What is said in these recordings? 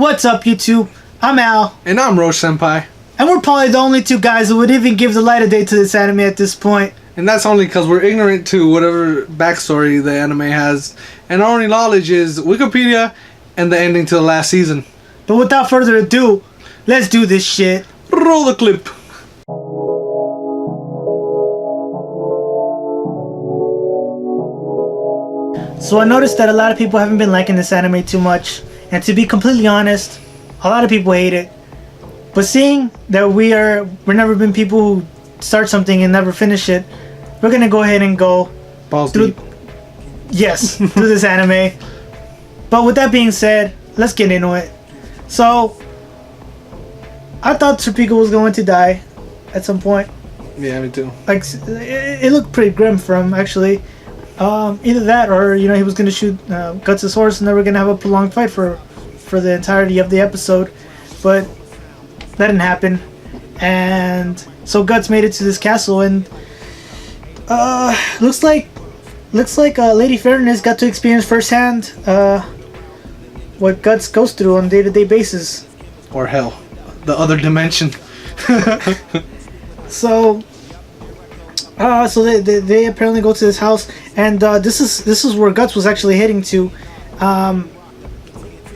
What's up, YouTube? I'm Al. And I'm Roche Senpai. And we're probably the only two guys who would even give the light of day to this anime at this point. And that's only because we're ignorant to whatever backstory the anime has. And our only knowledge is Wikipedia and the ending to the last season. But without further ado, let's do this shit. Roll the clip. So I noticed that a lot of people haven't been liking this anime too much. And to be completely honest, a lot of people hate it. But seeing that we're never been people who start something and never finish it, we're gonna go ahead and go Balls through, deep. yes, through this anime. But with that being said, let's get into it. So I thought Serpico was going to die at some point. Yeah, me too. Like it looked pretty grim for him, actually. Either that, or he was gonna shoot Guts' horse, and they were gonna have a prolonged fight for the entirety of the episode, but that didn't happen. And so Guts made it to this castle, and looks like Lady Fairness got to experience firsthand what Guts goes through on a day-to-day basis. Or hell, the other dimension. So they apparently go to this house, and this is where Guts was actually heading to.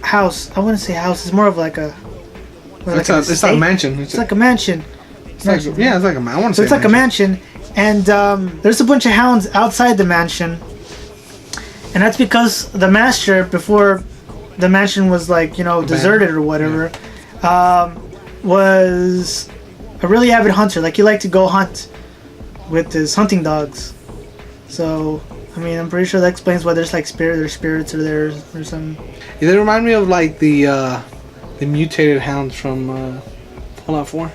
House. I wouldn't say house. It's more of like a. It's like a mansion. It's like a mansion. It's like a mansion. I want to say. It's like a mansion, and there's a bunch of hounds outside the mansion, and that's because the master, before the mansion was deserted or whatever, was a really avid hunter. Like he liked to go hunt with his hunting dogs. So I mean, I'm pretty sure that explains why there's like spirits are there or something. Yeah, they remind me of like the mutated hounds from Fallout 4.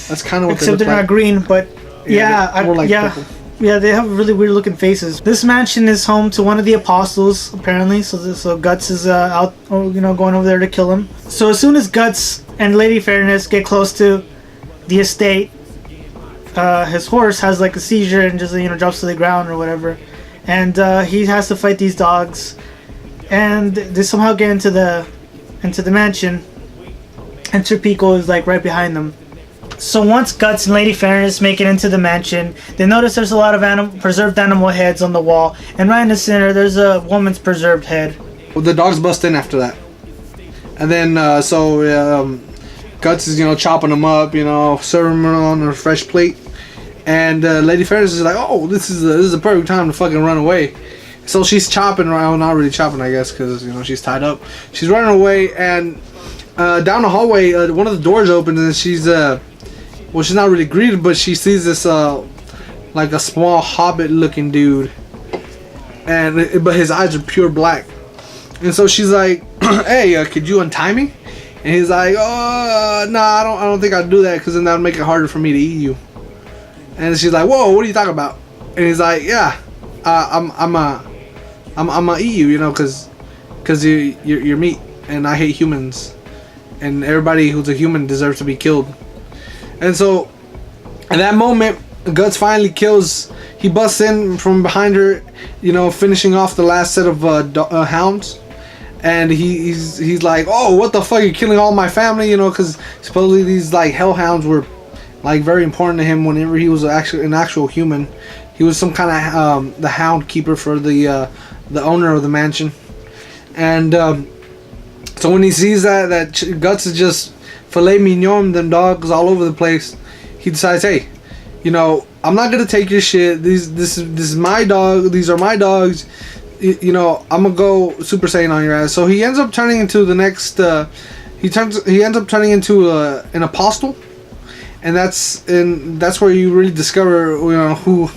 That's kind of what except they look they're like. not green, but yeah, they have really weird looking faces. This mansion is home to one of the apostles, apparently. So Guts is out, going over there to kill him. So as soon as Guts and Lady Fairness get close to the estate, his horse has like a seizure and just drops to the ground or whatever, and he has to fight these dogs, and they somehow get into the mansion, and Serpico is like right behind them. So once Guts and Lady Fairness make it into the mansion, they notice there's a lot of preserved animal heads on the wall, and right in the center there's a woman's preserved head. Well, the dogs bust in after that, and then Guts is chopping them up, serving them on a fresh plate. And Lady Fairness is like, oh, this is a perfect time to fucking run away. So she's chopping around, not really chopping, I guess, because she's tied up. She's running away, and down the hallway, one of the doors opens, and she's not really greeted, but she sees this like a small hobbit-looking dude, but his eyes are pure black. And so she's like, hey, could you untie me? And he's like, oh, nah, I don't think I'd do that, because then that would make it harder for me to eat you. And she's like, whoa, what are you talking about? And he's like, yeah, I'm gonna eat you, because you're meat, and I hate humans, and everybody who's a human deserves to be killed. And so, at that moment, Guts finally he busts in from behind her, finishing off the last set of hounds. And he's like, oh, what the fuck, you're killing all my family, because supposedly these like hellhounds were like very important to him whenever he was actually an actual human. He was some kind of the hound keeper for the owner of the mansion. And so when he sees that Guts is just filet mignon them dogs all over the place, he decides, hey, I'm not gonna take your shit. This is my dog. These are my dogs. I'm gonna go Super Saiyan on your ass. So he ends up turning into the next. He ends up turning into an apostle. And that's where you really discover who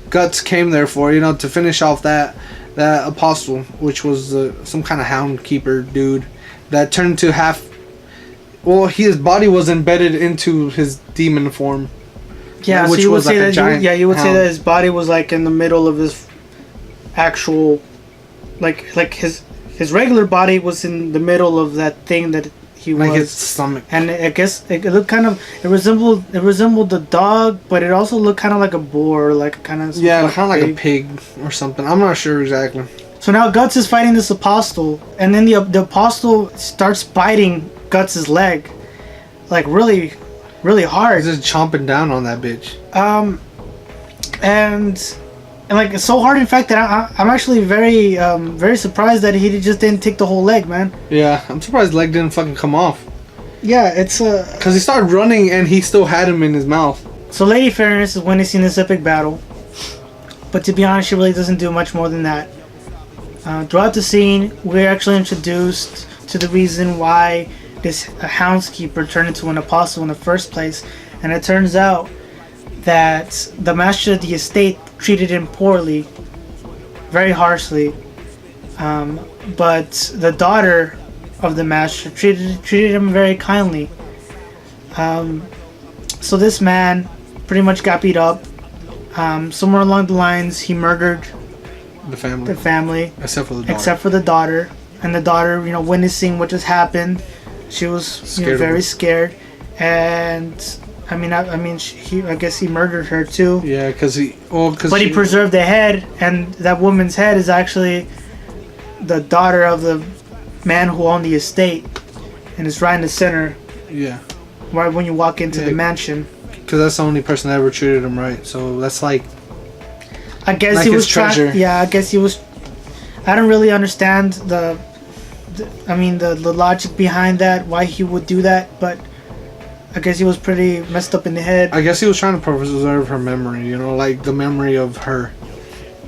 Guts came there for, to finish off that apostle, which was some kind of hound keeper dude that turned to half. Well, his body was embedded into his demon form. Yeah, which so you would was say like that you would hound. say that his body was like in the middle of his actual, like his regular body was in the middle of that thing that he was. Like his stomach. And I guess it looked kind of, it resembled the dog, but it also looked kind of like a boar, like kind of. Yeah, kind of like a pig or something. I'm not sure exactly. So now Guts is fighting this apostle, and then the apostle starts biting Guts' leg, like really, really hard. He's just chomping down on that bitch. And like it's so hard, in fact, that I'm actually very very surprised that he just didn't take the whole leg, man. Yeah, I'm surprised the leg didn't fucking come off. Yeah, it's because he started running and he still had him in his mouth. So Lady Fairness is witnessing this epic battle, but to be honest, she really doesn't do much more than that. Throughout the scene, we're actually introduced to the reason why this houndskeeper turned into an apostle in the first place, and it turns out that the master of the estate treated him poorly, very harshly, but the daughter of the master treated him very kindly. So this man pretty much got beat up. Somewhere along the lines, he murdered the family, except for the daughter. And the daughter, witnessing what just happened, she was very scared. And I guess he murdered her too. Yeah, but he preserved the head, and that woman's head is actually the daughter of the man who owned the estate, and it's right in the center. Yeah. Right when you walk into the mansion. Because that's the only person that ever treated him right. So that's like. I guess like he was treasure. I guess he was. I don't really understand the logic behind that, why he would do that, but I guess he was pretty messed up in the head. I guess he was trying to preserve her memory, like the memory of her,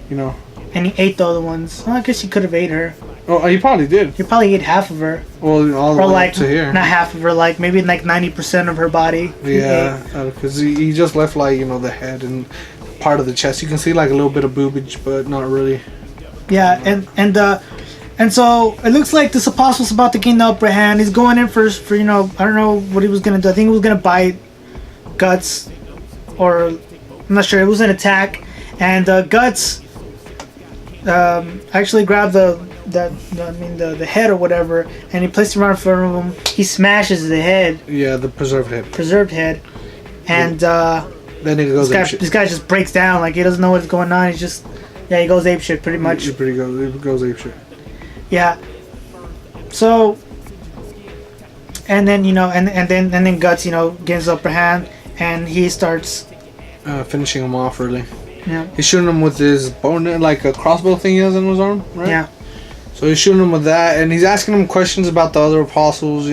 And he ate the other ones. Well, I guess he could have ate her. Oh, he probably did. He probably ate half of her. Well, all the way up to here. Not half of her, like maybe like 90% of her body. Yeah, because he just left like the head and part of the chest. You can see like a little bit of boobage, but not really. Yeah, and so it looks like this apostle's about to gain the upper hand. He's going in for I don't know what he was gonna do. I think he was gonna bite Guts, or I'm not sure. It was an attack, and Guts actually grabbed the head or whatever, and he placed it right in front of him. He smashes the head. Yeah, the preserved head. And then he goes this guy just breaks down, like he doesn't know what's going on. He goes apeshit pretty much. He goes apeshit. Yeah. So, and then and then Guts gains the upper hand, and he starts finishing him off really. Yeah. He's shooting him with his bow, like a crossbow thing he has on his arm, right? Yeah. So he's shooting him with that, and he's asking him questions about the other apostles,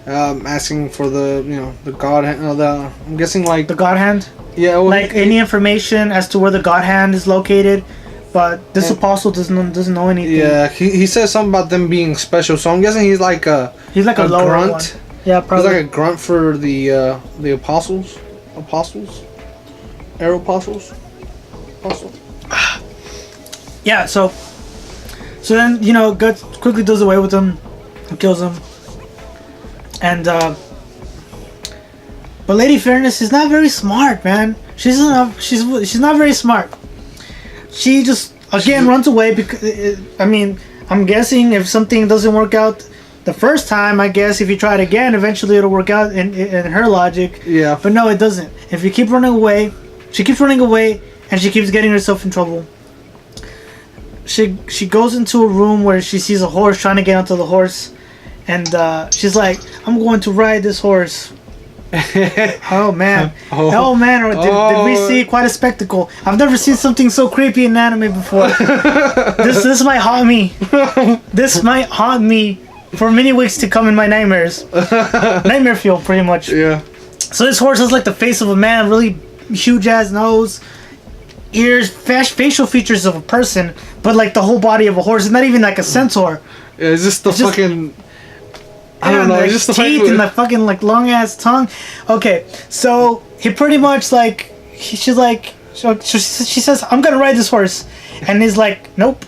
asking for the God hand. I'm guessing like the God hand. Yeah. Well, like any information as to where the God hand is located, but this apostle doesn't know anything. Yeah, he says something about them being special, so I'm guessing he's like a lower grunt. One. Yeah, probably. He's like a grunt for the apostles, arrow apostles. Yeah, so then Guts quickly does away with him and kills him, and but Lady Fairness is not very smart, man. She's not very smart. She just again runs away because I'm guessing if something doesn't work out the first time, I guess if you try it again, eventually it'll work out in her logic. Yeah. But no, it doesn't. If you keep running away, she keeps running away, and she keeps getting herself in trouble. She goes into a room where she sees a horse trying to get onto the horse, and she's like, "I'm going to ride this horse." Oh man! Oh man! Did we see quite a spectacle? I've never seen something so creepy in anime before. This might haunt me. This might haunt me for many weeks to come in my nightmares. Nightmare fuel, pretty much. Yeah. So this horse has like the face of a man, really huge ass nose, ears, facial features of a person, but like the whole body of a horse. It's not even like a centaur. Yeah, it's just fucking. I don't know. Like It's just teeth and the fucking like long ass tongue. Okay, so he pretty much like she's like she says, "I'm gonna ride this horse," and he's like, "Nope."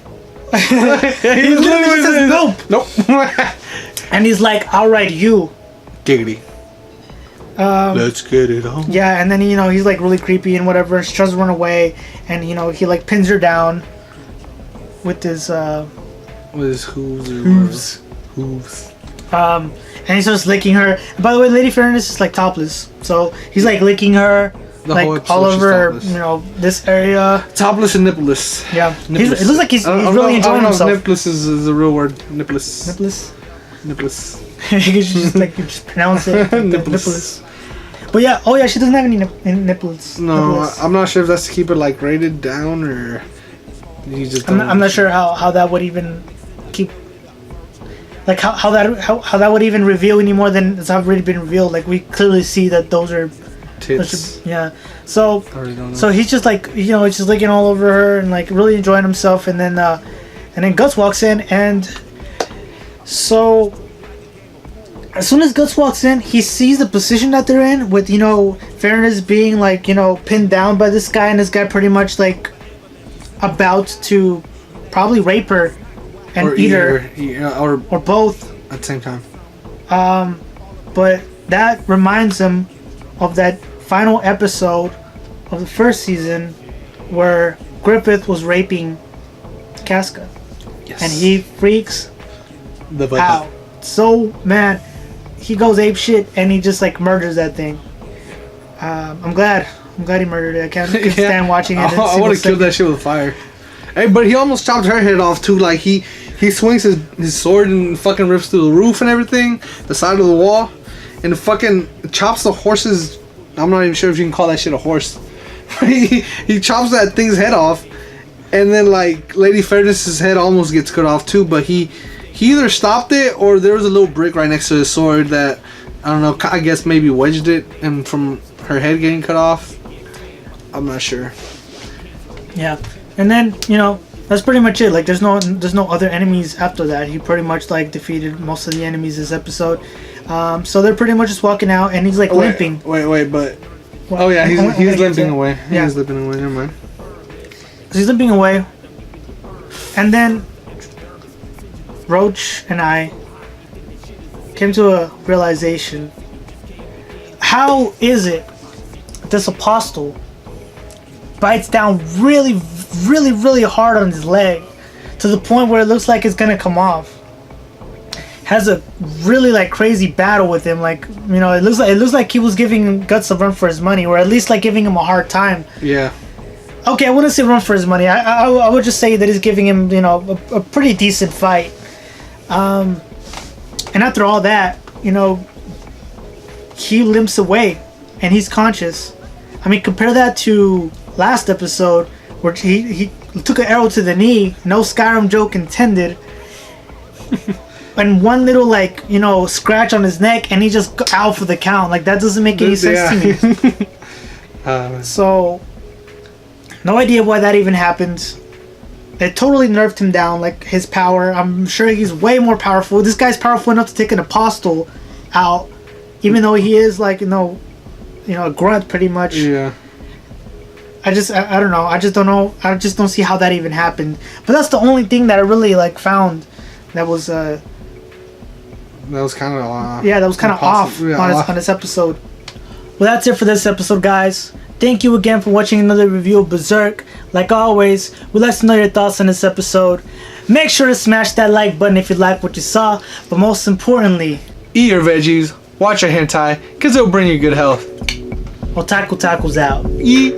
He literally says, "Nope." And he's like, "I'll ride you." Giggity. Let's get it on. Yeah, and then he's like really creepy and whatever. She tries to run away, and he like pins her down with his hooves. And he starts licking her. And by the way, Lady Fairness is like topless, so he's like licking her The whole like episode all she's over, topless. you know, this area. Topless and nippless. Yeah, Nippless. it looks like he's I don't really know- enjoying I don't know himself. if nippless is a real word. Nippless. Nipples. Nippless. You should just like you just pronounce it. Nipples. But yeah, oh yeah, she doesn't have any nipples. No, Nipples. I'm not sure if that's to keep it like rated down or you just. I'm not sure how that would even keep. Like how that would even reveal any more than it's already been revealed. Like we clearly see that those are Tits. yeah. So I really don't know. so he's just like, you know, he's just licking all over her and like really enjoying himself, and then Guts walks in, and so as soon as Guts walks in, he sees the position that they're in with, you know, Fairness being like, you know, pinned down by this guy, and this guy pretty much like about to probably rape her and or eat her or or both. at the same time. But that reminds him of that final episode of the first season where Griffith was raping Casca, Yes. and he freaks the out so mad. He goes ape shit and he just like murders that thing. I'm glad he murdered it. I can't stand watching it. I would have killed that shit with fire. Hey, but he almost chopped her head off too. Like he swings his sword and fucking rips through the roof and everything, the side of the wall, and fucking chops the horse's. I'm not even sure if you can call that shit a horse. he chops that thing's head off, and then like Lady Fairness's head almost gets cut off too. But he either stopped it or there was a little brick right next to his sword that I don't know. I guess maybe wedged it, and from her head getting cut off. I'm not sure. Yeah, and then, you know, that's pretty much it. Like there's no other enemies after that. He pretty much like defeated most of the enemies this episode. So they're pretty much just walking out, and he's like limping. Wait, but What? oh yeah, he's I'm gonna limping get to- away. Yeah. He's limping away. Never mind. So he's limping away, and then Roach and I came to a realization. How is it this apostle bites down really, really, really hard on his leg to the point where it looks like it's gonna come off? Has a really like crazy battle with him. Like, you know, it looks like he was giving Guts a run for his money, or at least like giving him a hard time. Yeah. Okay, I wouldn't say run for his money. I would just say that he's giving him, you know, a pretty decent fight. And after all that, you know, he limps away and he's conscious. I mean, compare that to last episode where he took an arrow to the knee, no Skyrim joke intended, and one little, like, you know, scratch on his neck, and he just out for the count. Like, that doesn't make any sense to me. So, no idea why that even happened. It totally nerfed him down, like his power. I'm sure he's way more powerful. This guy's powerful enough to take an apostle out, even though he is like, you know, a grunt pretty much. Yeah. I don't know. I just don't know. I just don't see how that even happened. But that's the only thing that I really like found that was that was kind of that was kind of off on this episode. Well, that's it for this episode, guys. Thank you again for watching another review of Berserk. Like always, we'd like to know your thoughts on this episode. Make sure to smash that like button if you like what you saw. But most importantly, eat your veggies, watch your hentai, because it'll bring you good health. Otaku Taku's out. Eat.